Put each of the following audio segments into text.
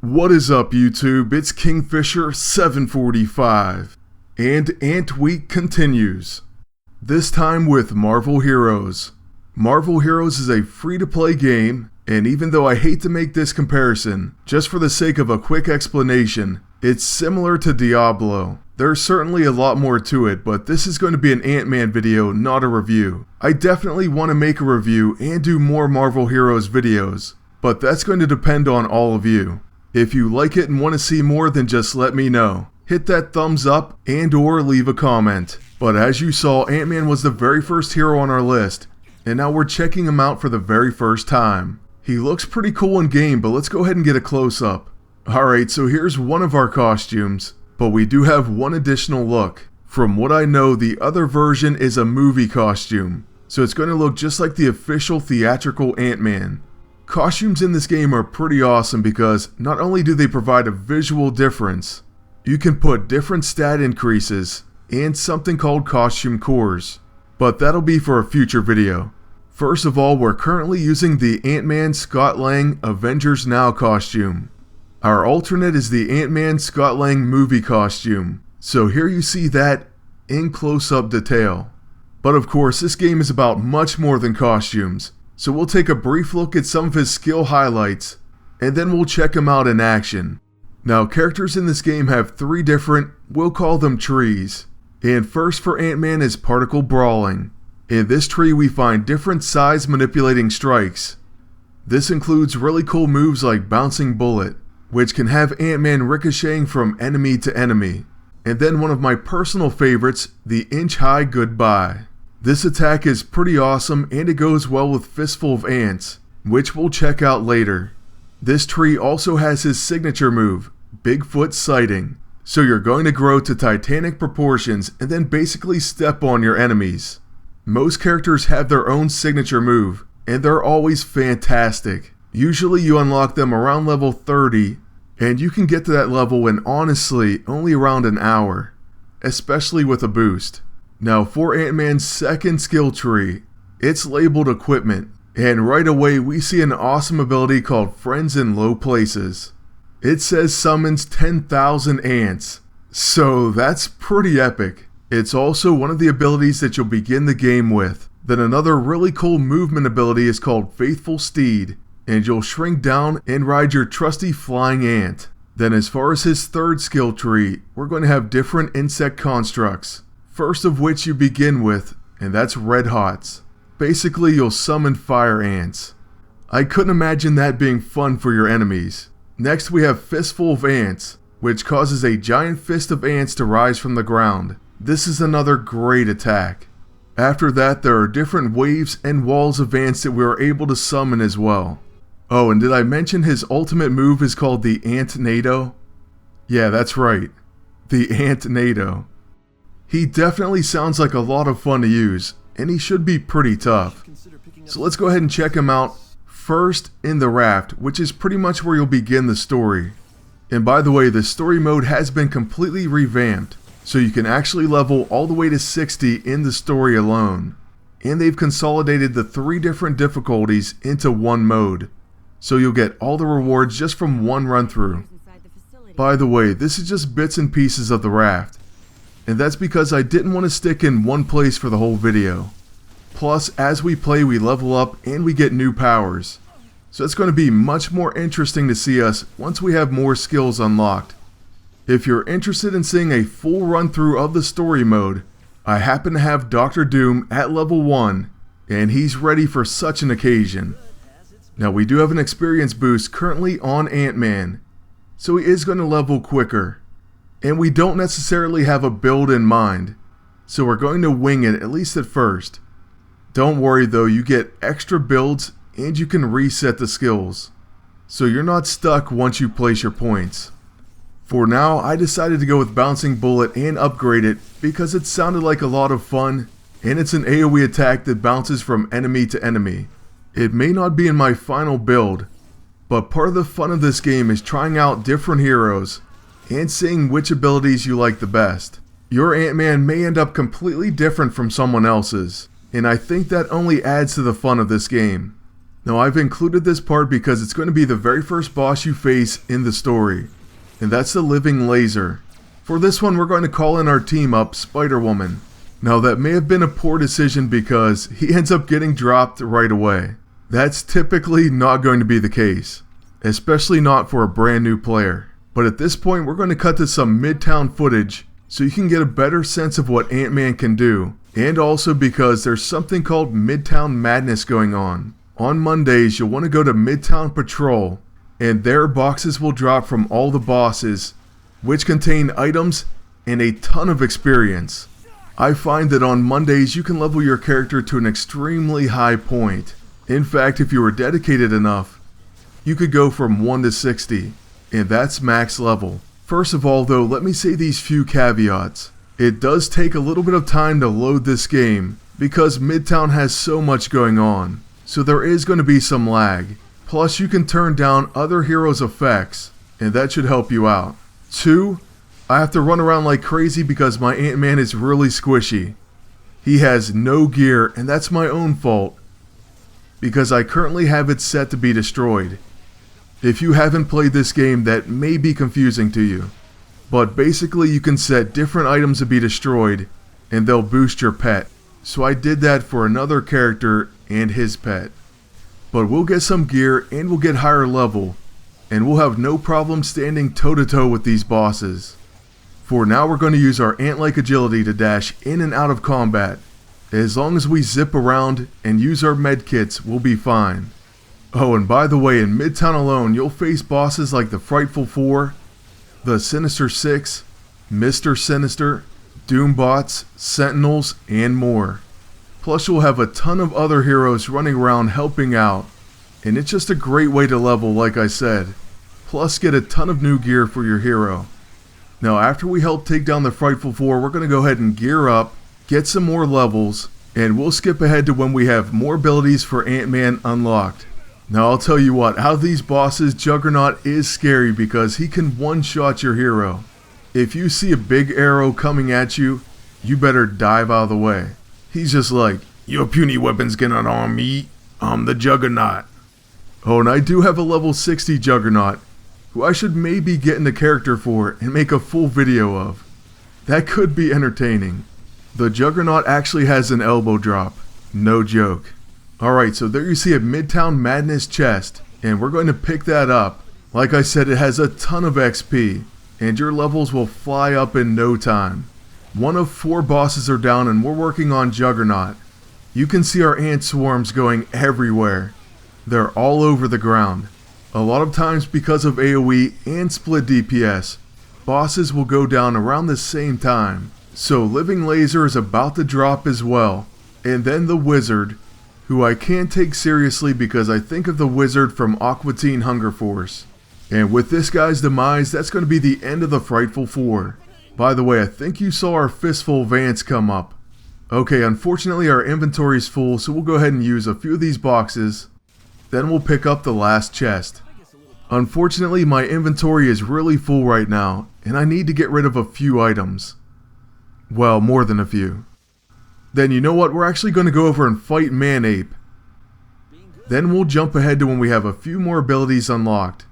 What is up, YouTube? It's Kingfisher745, and Ant Week continues. This time with Marvel Heroes. Marvel Heroes is a free-to-play game, and even though I hate to make this comparison, just for the sake of a quick explanation, it's similar to Diablo. There's certainly a lot more to it, but this is going to be an Ant-Man video, not a review. I definitely want to make a review and do more Marvel Heroes videos, but that's going to depend on all of you. If you like it and want to see more, then just let me know. Hit that thumbs up and or leave a comment. But as you saw, Ant-Man was the very first hero on our list, and now we're checking him out for the very first time. He looks pretty cool in game, but let's go ahead and get a close-up. Alright, so here's one of our costumes, but we do have one additional look. From what I know, the other version is a movie costume, so it's going to look just like the official theatrical Ant-Man. Costumes in this game are pretty awesome because not only do they provide a visual difference, you can put different stat increases and something called costume cores, but that'll be for a future video. First of all, we're currently using the AntMan Scott Lang Avengers Now costume. Our alternate is the AntMan Scott Lang movie costume, so here you see that in close-up detail. But of course, this game is about much more than costumes. So we'll take a brief look at some of his skill highlights, and then we'll check him out in action. Now, characters in this game have three different, we'll call them trees. And first for Ant-Man is Particle Brawling. In this tree we find different size manipulating strikes. This includes really cool moves like Bouncing Bullet, which can have Ant-Man ricocheting from enemy to enemy. And then one of my personal favorites, the Inch High Goodbye. This attack is pretty awesome and it goes well with Fistful of Ants, which we'll check out later. This tree also has his signature move, Bigfoot Sighting. So you're going to grow to titanic proportions and then basically step on your enemies. Most characters have their own signature move, and they're always fantastic. Usually you unlock them around level 30, and you can get to that level in honestly only around an hour, especially with a boost. Now for Ant-Man's second skill tree, it's labeled Equipment, and right away we see an awesome ability called Friends in Low Places. It says summons 10,000 ants, so that's pretty epic. It's also one of the abilities that you'll begin the game with. Then another really cool movement ability is called Faithful Steed, and you'll shrink down and ride your trusty flying ant. Then as far as his third skill tree, we're going to have different insect constructs. First of which you begin with, and that's Red Hots. Basically, you'll summon fire ants. I couldn't imagine that being fun for your enemies. Next we have Fistful of Ants, which causes a giant fist of ants to rise from the ground. This is another great attack. After that, there are different waves and walls of ants that we are able to summon as well. Oh, and did I mention his ultimate move is called the Ant Nadem? Yeah, that's right. The Ant Nadem. He definitely sounds like a lot of fun to use, and he should be pretty tough. So let's go ahead and check him out first in the Raft, which is pretty much where you'll begin the story. And by the way, the story mode has been completely revamped, so you can actually level all the way to 60 in the story alone. And they've consolidated the three different difficulties into one mode, so you'll get all the rewards just from one run through. By the way, this is just bits and pieces of the Raft. And that's because I didn't want to stick in one place for the whole video. Plus, as we play we level up and we get new powers. So it's going to be much more interesting to see us once we have more skills unlocked. If you're interested in seeing a full run through of the story mode, I happen to have Dr. Doom at level 1, and he's ready for such an occasion. Now we do have an experience boost currently on Ant-Man, so he is going to level quicker. And we don't necessarily have a build in mind, so we're going to wing it at least at first. Don't worry though, you get extra builds and you can reset the skills, so you're not stuck once you place your points. For now, I decided to go with Bouncing Bullet and upgrade it because it sounded like a lot of fun, and it's an AoE attack that bounces from enemy to enemy. It may not be in my final build, but part of the fun of this game is trying out different heroes and seeing which abilities you like the best. Your Ant-Man may end up completely different from someone else's, and I think that only adds to the fun of this game. Now I've included this part because it's going to be the very first boss you face in the story, and that's the Living Laser. For this one we're going to call in our team up Spider-Woman. Now that may have been a poor decision because he ends up getting dropped right away. That's typically not going to be the case, especially not for a brand new player. But at this point we're going to cut to some Midtown footage so you can get a better sense of what Ant-Man can do, and also because there's something called Midtown Madness going on. On Mondays you'll want to go to Midtown Patrol, and there boxes will drop from all the bosses, which contain items and a ton of experience. I find that on Mondays you can level your character to an extremely high point. In fact, if you were dedicated enough, you could go from 1 to 60, and that's max level. First of all though, let me say these few caveats. It does take a little bit of time to load this game because Midtown has so much going on, so there is going to be some lag. Plus you can turn down other heroes' effects, and that should help you out. 2, I have to run around like crazy because my Ant-Man is really squishy. He has no gear, and that's my own fault, because I currently have it set to be destroyed. If you haven't played this game, that may be confusing to you. But basically you can set different items to be destroyed, and they'll boost your pet. So I did that for another character and his pet. But we'll get some gear and we'll get higher level, and we'll have no problem standing toe to toe with these bosses. For now we're going to use our ant-like agility to dash in and out of combat. As long as we zip around and use our medkits, we'll be fine. Oh, and by the way, in Midtown alone you'll face bosses like the Frightful Four, the Sinister Six, Mr. Sinister, Doombots, Sentinels, and more. Plus you'll have a ton of other heroes running around helping out, and it's just a great way to level like I said. Plus get a ton of new gear for your hero. Now after we help take down the Frightful Four, we're going to go ahead and gear up, get some more levels, and we'll skip ahead to when we have more abilities for Ant-Man unlocked. Now I'll tell you what, out of these bosses, Juggernaut is scary because he can one-shot your hero. If you see a big arrow coming at you, you better dive out of the way. He's just like, "Your puny weapons cannot harm me, I'm the Juggernaut." Oh, and I do have a level 60 Juggernaut, who I should maybe get into character for and make a full video of. That could be entertaining. The Juggernaut actually has an elbow drop. No joke. Alright, so there you see a Midtown Madness chest, and we're going to pick that up. Like I said, it has a ton of XP, and your levels will fly up in no time. 1 of 4 bosses are down and we're working on Juggernaut. You can see our ant swarms going everywhere. They're all over the ground. A lot of times because of AoE and split DPS, bosses will go down around the same time. So Living Laser is about to drop as well. And then the Wizard, who I can't take seriously because I think of the Wizard from Aqua Teen Hunger Force. And with this guy's demise, that's going to be the end of the Frightful Four. By the way, I think you saw our Fistful Vance come up. Okay, unfortunately our inventory's full, so we'll go ahead and use a few of these boxes. Then we'll pick up the last chest. Unfortunately, my inventory is really full right now, and I need to get rid of a few items. Well, more than a few. Then you know what, we're actually going to go over and fight Man-Ape. Then we'll jump ahead to when we have a few more abilities unlocked.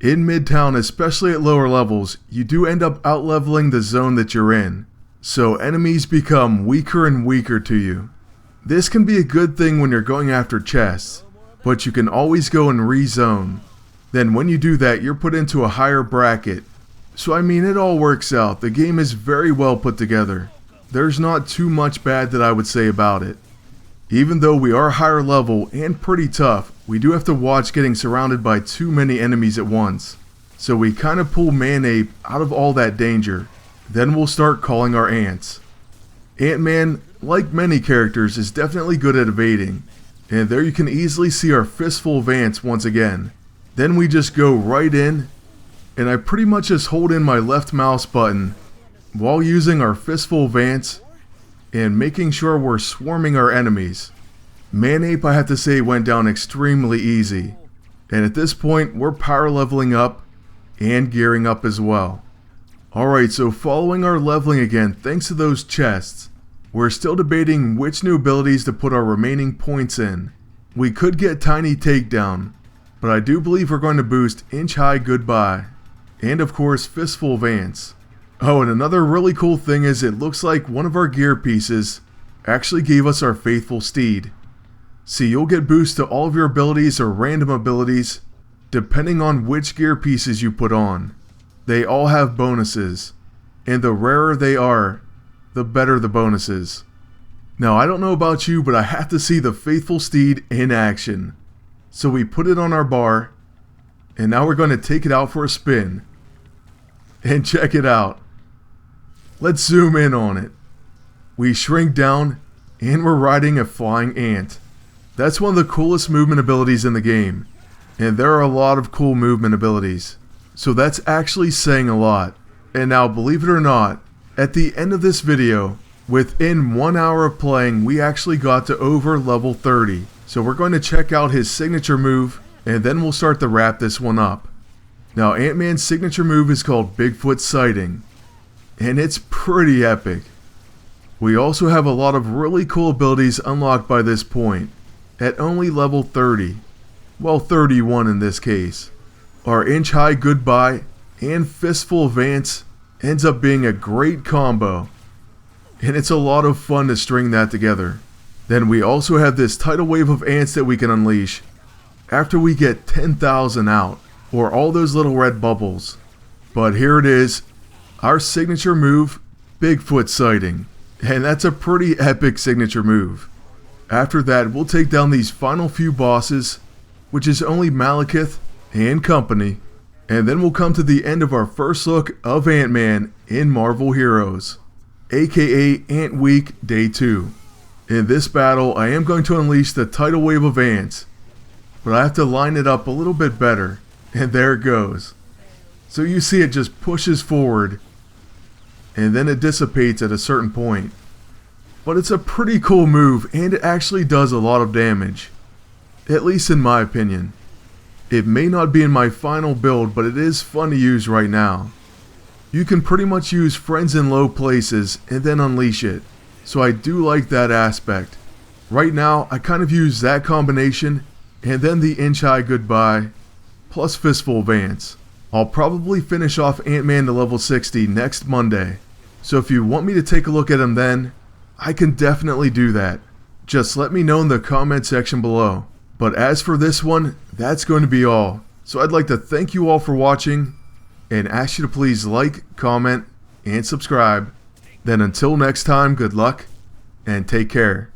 In Midtown, especially at lower levels, you do end up out-leveling the zone that you're in. So enemies become weaker and weaker to you. This can be a good thing when you're going after chests, but you can always go and rezone. Then when you do that, you're put into a higher bracket. So I mean, it all works out. The game is very well put together. There's not too much bad that I would say about it. Even though we are higher level and pretty tough, we do have to watch getting surrounded by too many enemies at once. So we kind of pull Man-Ape out of all that danger. Then we'll start calling our ants. Ant-Man, like many characters, is definitely good at evading. And there you can easily see our Fistful Vance once again. Then we just go right in, and I pretty much just hold in my left mouse button while using our Fistful Vance and making sure we're swarming our enemies. Man-Ape, I have to say, went down extremely easy. And at this point, we're power leveling up and gearing up as well. Alright, so following our leveling again, thanks to those chests, we're still debating which new abilities to put our remaining points in. We could get Tiny Takedown, but I do believe we're going to boost Inch High Goodbye, and of course Fistful Vance. Oh, and another really cool thing is it looks like one of our gear pieces actually gave us our Faithful Steed. See, you'll get boosts to all of your abilities or random abilities depending on which gear pieces you put on. They all have bonuses, and the rarer they are, the better the bonuses. Now, I don't know about you, but I have to see the Faithful Steed in action. So we put it on our bar, and now we're going to take it out for a spin. And check it out. Let's zoom in on it. We shrink down, and we're riding a flying ant. That's one of the coolest movement abilities in the game, and there are a lot of cool movement abilities. So that's actually saying a lot. And now, believe it or not, at the end of this video, within 1 hour of playing, we actually got to over level 30. So we're going to check out his signature move, and then we'll start to wrap this one up. Now, Ant-Man's signature move is called Bigfoot Sighting, and it's pretty epic. We also have a lot of really cool abilities unlocked by this point, at only level 30. Well, 31 in this case. Our Inch High Goodbye and Fistful Vance ends up being a great combo, and it's a lot of fun to string that together. Then we also have this tidal wave of ants that we can unleash after we get 10,000 out, or all those little red bubbles. But here it is, our signature move, Bigfoot Sighting, and that's a pretty epic signature move. After that, we'll take down these final few bosses, which is only Malekith and company, and then we'll come to the end of our first look of Ant-Man in Marvel Heroes, aka Ant Week Day 2. In this battle, I am going to unleash the tidal wave of ants, but I have to line it up a little bit better, and there it goes. So you see it just pushes forward, and then it dissipates at a certain point. But it's a pretty cool move, and it actually does a lot of damage, at least in my opinion. It may not be in my final build, but it is fun to use right now. You can pretty much use friends in low places and then unleash it, so I do like that aspect. Right now, I kind of use that combination, and then the Inch High Goodbye, plus Fistful Vance. I'll probably finish off Ant-Man to level 60 next Monday, so if you want me to take a look at him then, I can definitely do that. Just let me know in the comment section below. But as for this one, that's going to be all. So I'd like to thank you all for watching, and ask you to please like, comment, and subscribe. Then until next time, good luck, and take care.